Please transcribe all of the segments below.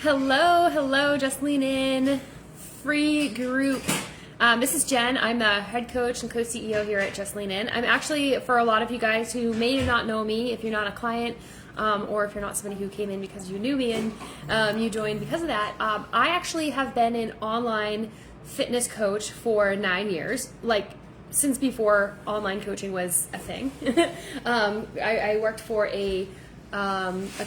Hello, just lean in. Free group. This is Jen. I'm the head coach and co-CEO here at Just Lean In. I'm actually, for a lot of you guys who may not know me, if you're not a client, or if you're not somebody who came in because you knew me and you joined because of that, I actually have been an online fitness coach for 9 years, like since before online coaching was a thing. I worked for a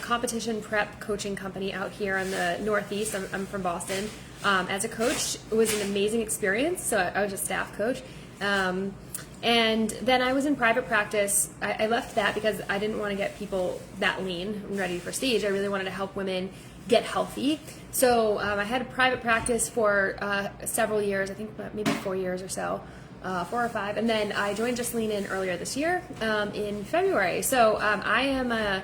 competition prep coaching company out here in the Northeast. I'm from Boston. As a coach, it was an amazing experience. So I was a staff coach. And then I was in private practice. I left that because I didn't want to get people that lean and ready for stage. I really wanted to help women get healthy. So I had a private practice for several years, I think maybe 4 years or so. 4 or 5, and then I joined Just Lean In earlier this year in February. So I am a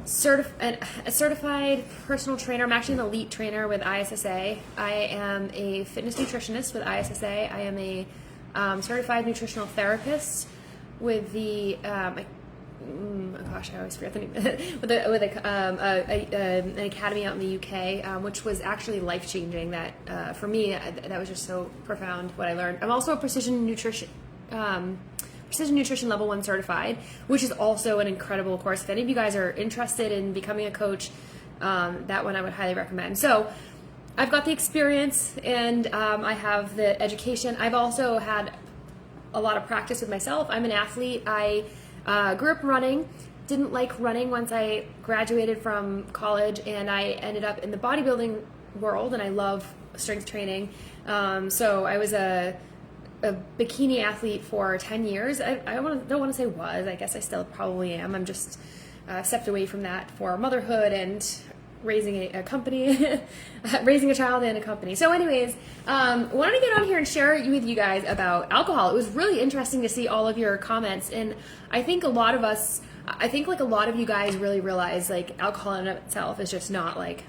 certified personal trainer. I'm actually an elite trainer with ISSA. I am a fitness nutritionist with ISSA. I am a certified nutritional therapist with the I always forget the name with an academy out in the UK, which was actually life changing. That for me, that was just so profound what I learned. I'm also a precision nutrition level 1 certified, which is also an incredible course. If any of you guys are interested in becoming a coach, that one I would highly recommend. So I've got the experience and I have the education. I've also had a lot of practice with myself. I'm an athlete. I grew up running, didn't like running once I graduated from college, and I ended up in the bodybuilding world, and I love strength training. So I was a bikini athlete for 10 years. I don't want to say was. I guess I still probably am. I'm just stepped away from that for motherhood and raising a company, raising a child and a company. So anyways, wanted to get on here and share with you guys about alcohol. It was really interesting to see all of your comments, and I think a lot of you guys really realize like alcohol in itself is just not like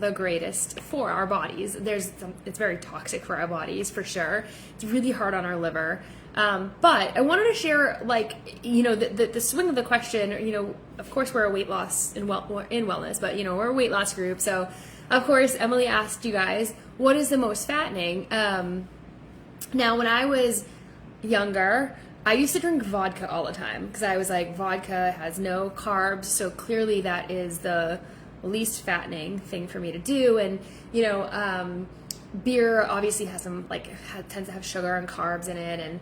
the greatest for our bodies. It's very toxic for our bodies for sure. It's really hard on our liver. But I wanted to share, the swing of the question. Of course we're a weight loss in wellness, but we're a weight loss group. So of course Emily asked you guys, what is the most fattening? Now when I was younger, I used to drink vodka all the time because I was like, vodka has no carbs, so clearly that is the least fattening thing for me to do. And beer obviously has tends to have sugar and carbs in it, and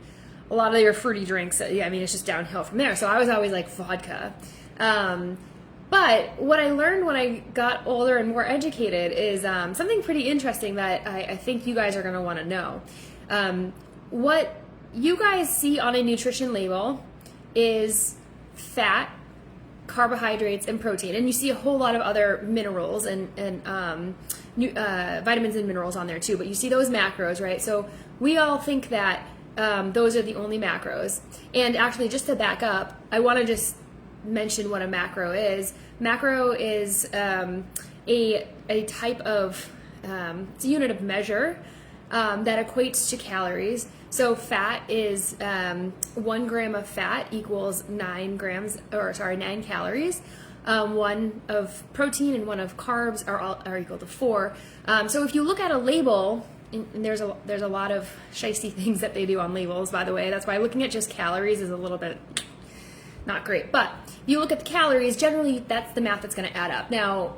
a lot of your fruity drinks, it's just downhill from there. So I was always like vodka. But what I learned when I got older and more educated is something pretty interesting that I think you guys are going to want to know. What you guys see on a nutrition label is fat, carbohydrates, and protein, and you see a whole lot of other minerals and vitamins and minerals on there too, but you see those macros, right? So we all think that those are the only macros. And actually, just to back up, I want to just mention what a macro is. Macro is a type of it's a unit of measure that equates to calories. So fat is 1 gram of fat equals 9 calories. 1 of protein and 1 of carbs are equal to 4. So if you look at a label, and there's a lot of shysty things that they do on labels, by the way. That's why looking at just calories is a little bit not great. But if you look at the calories, generally that's the math that's going to add up. Now,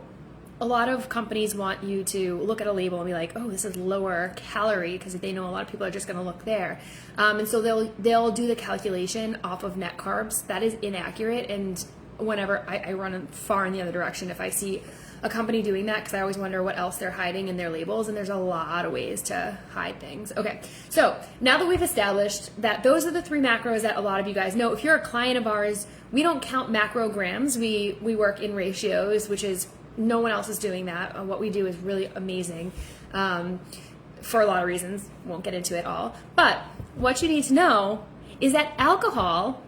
a lot of companies want you to look at a label and be like, oh, this is lower calorie, because they know a lot of people are just going to look there. And so they'll do the calculation off of net carbs. That is inaccurate. And whenever I run far in the other direction, if I see a company doing that, because I always wonder what else they're hiding in their labels, and there's a lot of ways to hide things. Okay, so now that we've established that those are the 3 macros that a lot of you guys know, if you're a client of ours, we don't count macrograms. We work in ratios, which is no one else is doing that. What we do is really amazing for a lot of reasons. Won't get into it all. But what you need to know is that alcohol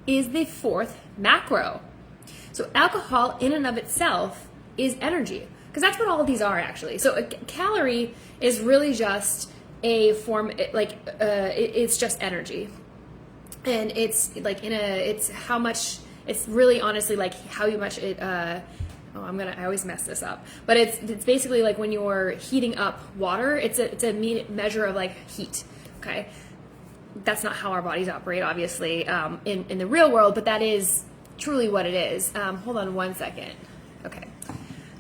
is the 4th macro. So alcohol in and of itself is energy, because that's what all of these are actually. So a calorie is really just a form, it's just energy. And it's like it's how much, it's really honestly like how much it I always mess this up, but it's basically like when you're heating up water, it's a measure of like heat. Okay. That's not how our bodies operate, obviously, in the real world, but that is truly what it is. Hold on one second. Okay.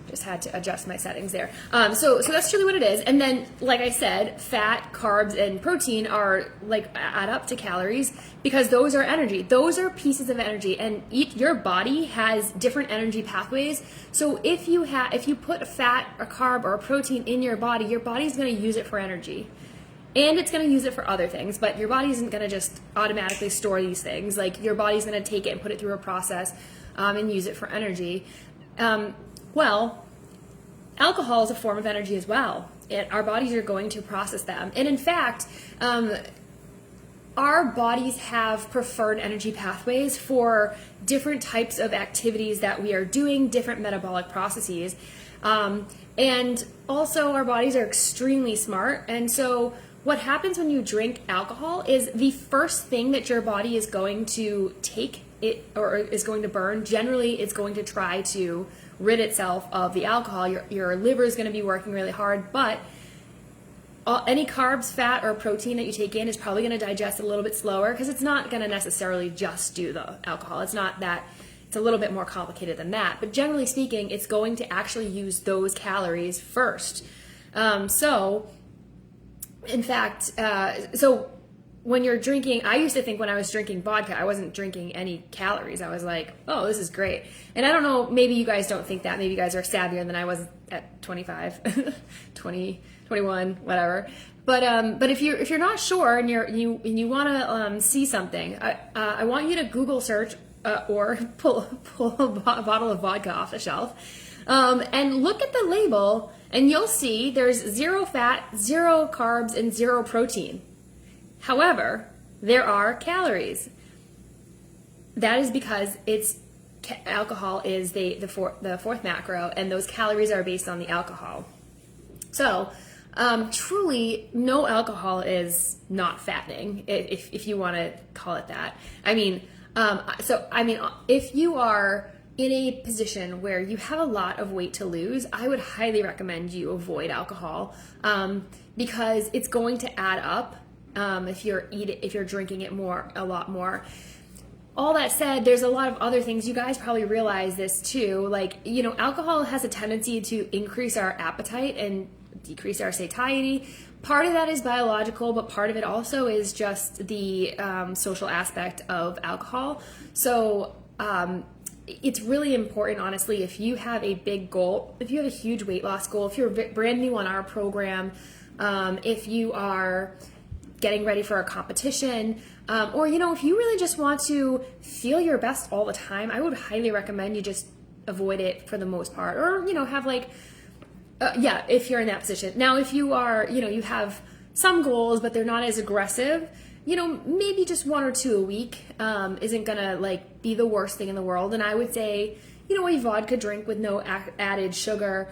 Just had to adjust my settings there. So that's truly what it is. And then, like I said, fat, carbs, and protein are like add up to calories because those are energy. Those are pieces of energy, and your body has different energy pathways. So if you put a fat, a carb, or a protein in your body's going to use it for energy. And it's going to use it for other things, but your body isn't going to just automatically store these things. Like your body's going to take it and put it through a process and use it for energy. Well, alcohol is a form of energy as well. Our bodies are going to process them. And in fact, our bodies have preferred energy pathways for different types of activities that we are doing, different metabolic processes. And also our bodies are extremely smart. And so what happens when you drink alcohol is the first thing that your body is going to take it or is going to burn. Generally, it's going to try to rid itself of the alcohol. Your liver is going to be working really hard, but any carbs, fat, or protein that you take in is probably going to digest a little bit slower because it's not going to necessarily just do the alcohol. It's not that. It's a little bit more complicated than that, but generally speaking, it's going to actually use those calories first. In fact, when you're drinking, I used to think when I was drinking vodka, I wasn't drinking any calories. I was like, oh, this is great. And I don't know, maybe you guys don't think that. Maybe you guys are savvier than I was at 25, 20, 21, whatever. But if you're not sure and you want to see something, I want you to Google search or pull a bottle of vodka off the shelf and look at the label, and you'll see there's 0 fat, 0 carbs, and 0 protein. However, there are calories. That is because alcohol is the fourth macro, and those calories are based on the alcohol. So, truly, no alcohol is not fattening, if you want to call it that. If you are in a position where you have a lot of weight to lose, I would highly recommend you avoid alcohol because it's going to add up. If you're drinking it a lot more. All that said, there's a lot of other things. You guys probably realize this too. Like, alcohol has a tendency to increase our appetite and decrease our satiety. Part of that is biological, but part of it also is just the social aspect of alcohol. So it's really important, honestly, if you have a big goal, if you have a huge weight loss goal, if you're brand new on our program, if you are getting ready for a competition, or if you really just want to feel your best all the time, I would highly recommend you just avoid it for the most part, or have if you're in that position. Now, if you are, you have some goals, but they're not as aggressive, maybe just 1 or 2 a week isn't gonna be the worst thing in the world. And I would say, a vodka drink with no added sugar,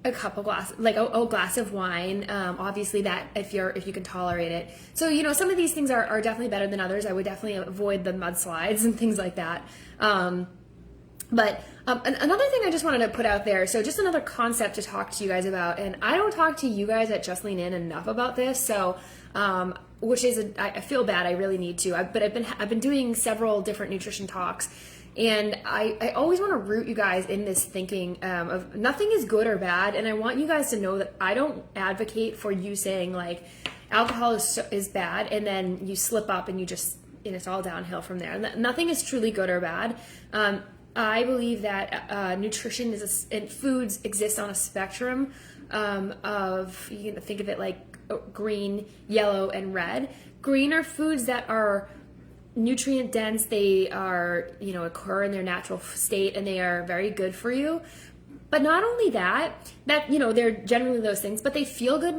a couple glass, a glass of wine. Obviously, that if you can tolerate it. So some of these things are definitely better than others. I would definitely avoid the mudslides and things like that. But another thing I just wanted to put out there, so just another concept to talk to you guys about, and I don't talk to you guys at Just Lean In enough about this, so which is I feel bad, I really need to. But I've been doing several different nutrition talks, and I always want to root you guys in this thinking of nothing is good or bad, and I want you guys to know that I don't advocate for you saying alcohol is bad, and then you slip up and it's all downhill from there. Nothing is truly good or bad. I believe that nutrition and foods exist on a spectrum of, you can think of it like green, yellow, and red. Green are foods that are nutrient dense. They are, occur in their natural state, and they are very good for you. But not only that, they're generally those things, but they feel good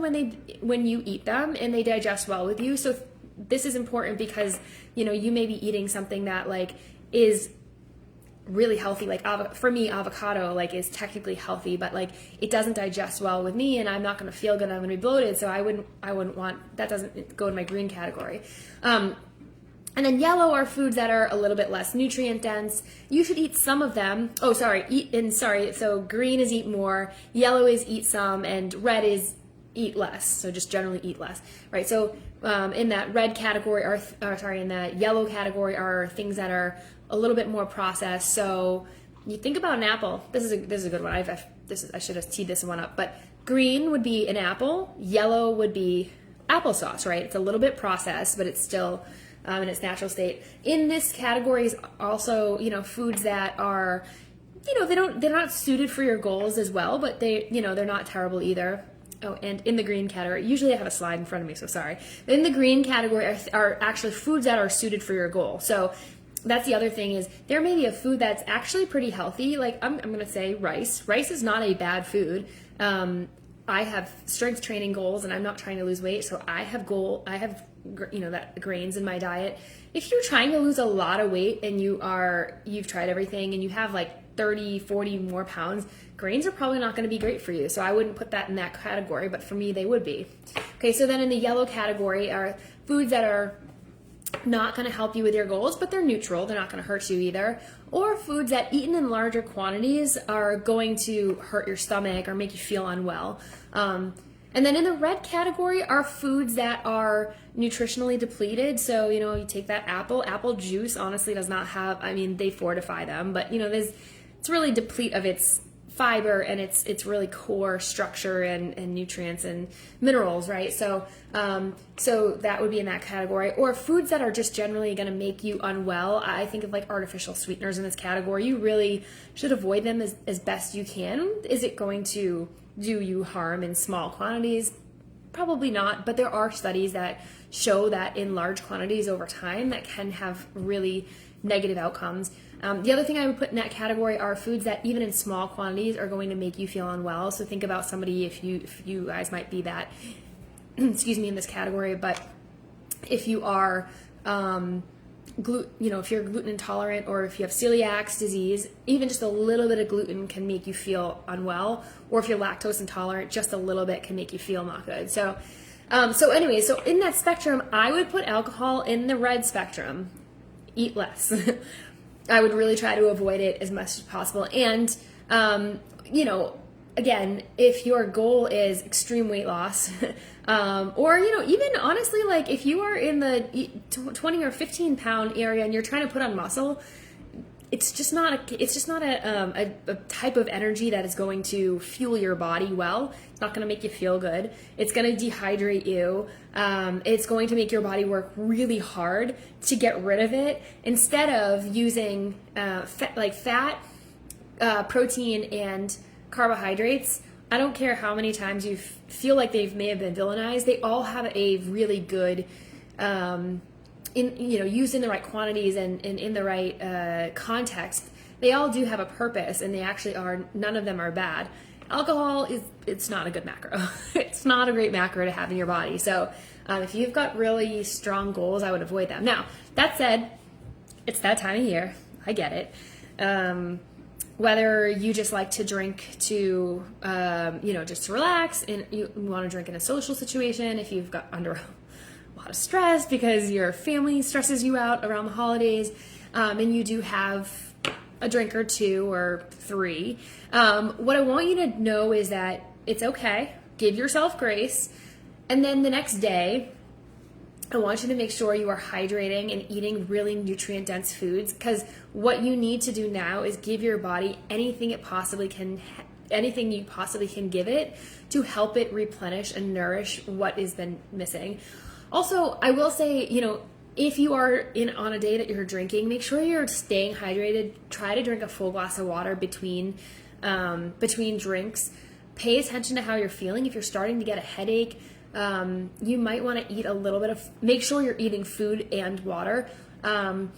when you eat them, and they digest well with you. So this is important because, you may be eating something that is really healthy, for me, avocado is technically healthy, but it doesn't digest well with me, and I'm not going to feel good. I'm going to be bloated, so I wouldn't want that. Doesn't go in my green category. And then yellow are foods that are a little bit less nutrient dense. You should eat some of them. Oh, sorry, so green is eat more, yellow is eat some, and red is eat less. So just generally eat less, right? So in that red category, in that yellow category are things that are a little bit more processed. So you think about an apple. This is a good one. I should have teed this one up. But green would be an apple. Yellow would be applesauce, right? It's a little bit processed, but it's still in its natural state. In this category is also, foods that are, they're not suited for your goals as well, but they're not terrible either. Oh, and in the green category, usually I have a slide in front of me, so sorry. In the green category are actually foods that are suited for your goal. So that's the other thing, is there may be a food that's actually pretty healthy. Like I'm going to say rice. Rice is not a bad food. I have strength training goals and I'm not trying to lose weight. So I have that grains in my diet. If you're trying to lose a lot of weight and you've tried everything and you have like 30, 40 more pounds, grains are probably not going to be great for you. So I wouldn't put that in that category, but for me, they would be. Okay. So then in the yellow category are foods that are not going to help you with your goals, but they're neutral. They're not going to hurt you either. Or foods that eaten in larger quantities are going to hurt your stomach or make you feel unwell. And then in the red category are foods that are nutritionally depleted. So, you take that apple juice honestly does not have, they fortify them, but it's really deplete of its fiber and its really core structure and nutrients and minerals, right? So that would be in that category. Or foods that are just generally going to make you unwell. I think of like artificial sweeteners in this category. You really should avoid them as best you can. Is it going to do you harm in small quantities? Probably not, but there are studies that show that in large quantities over time that can have really negative outcomes. The other thing I would put in that category are foods that even in small quantities are going to make you feel unwell. So think about somebody, if you guys might be that, excuse me, in this category, but if you are, if you're gluten intolerant or if you have celiac disease, even just a little bit of gluten can make you feel unwell. Or if you're lactose intolerant, just a little bit can make you feel not good. So in that spectrum, I would put alcohol in the red spectrum. Eat less. I would really try to avoid it as much as possible. And, again, if your goal is extreme weight loss, or, even honestly, like if you are in the 20 or 15 pound area and you're trying to put on muscle, it's just not a type of energy that is going to fuel your body well. It's not going to make you feel good. It's going to dehydrate you. It's going to make your body work really hard to get rid of it instead of using fat, protein, and carbohydrates. I don't care how many times you feel like they may have been villainized. They all have a really good used in the right quantities and in the right context, they all do have a purpose, and they actually are. None of them are bad. Alcohol it's not a good macro. It's not a great macro to have in your body. So if you've got really strong goals, I would avoid them. Now that said, it's that time of year. I get it. Whether you just like to drink to just to relax, and you want to drink in a social situation, if you've got under a lot of stress because your family stresses you out around the holidays, and you do have a drink or two or three, what I want you to know is that it's okay. Give yourself grace. And then the next day, I want you to make sure you are hydrating and eating really nutrient-dense foods, because what you need to do now is give your body anything you possibly can give it to help it replenish and nourish what has been missing. Also, I will say, if you are on a day that you're drinking, make sure you're staying hydrated. Try to drink a full glass of water between drinks. Pay attention to how you're feeling. If you're starting to get a headache, you might want to eat a little bit make sure you're eating food and water. And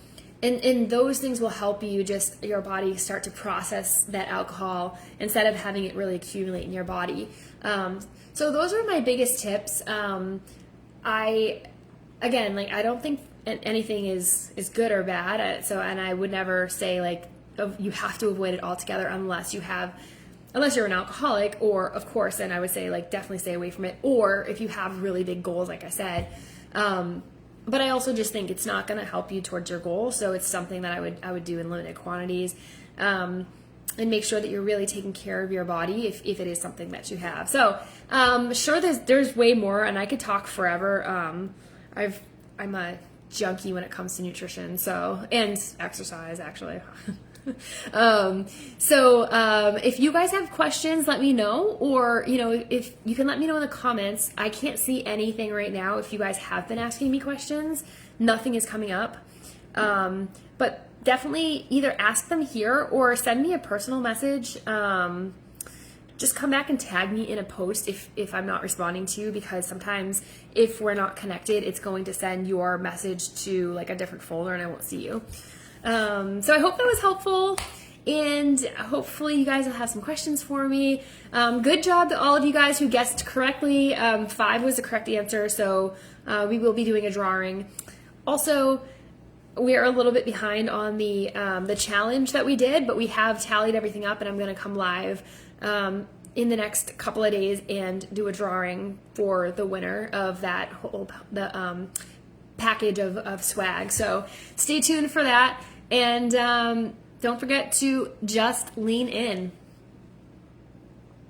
those things will help your body start to process that alcohol instead of having it really accumulate in your body. So those are my biggest tips. I don't think anything is good or bad. And I would never say you have to avoid it altogether unless you're an alcoholic, or of course, then I would say definitely stay away from it. Or if you have really big goals, like I said, but I also just think it's not going to help you towards your goal. So it's something that I would do in limited quantities, and make sure that you're really taking care of your body if it is something that you have. So sure, there's way more, and I could talk forever. I'm a junkie when it comes to nutrition, and exercise actually. If you guys have questions, let me know, or if you can let me know in the comments. I can't see anything right now. If you guys have been asking me questions, nothing is coming up, but definitely either ask them here or send me a personal message. Just come back and tag me in a post if I'm not responding to you, because sometimes if we're not connected, it's going to send your message to like a different folder and I won't see you. So I hope that was helpful, and hopefully you guys will have some questions for me. Good job to all of you guys who guessed correctly. 5 was the correct answer, so we will be doing a drawing. Also, we are a little bit behind on the challenge that we did, but we have tallied everything up, and I'm going to come live in the next couple of days and do a drawing for the winner of that whole package of swag. So stay tuned for that, and don't forget to just lean in.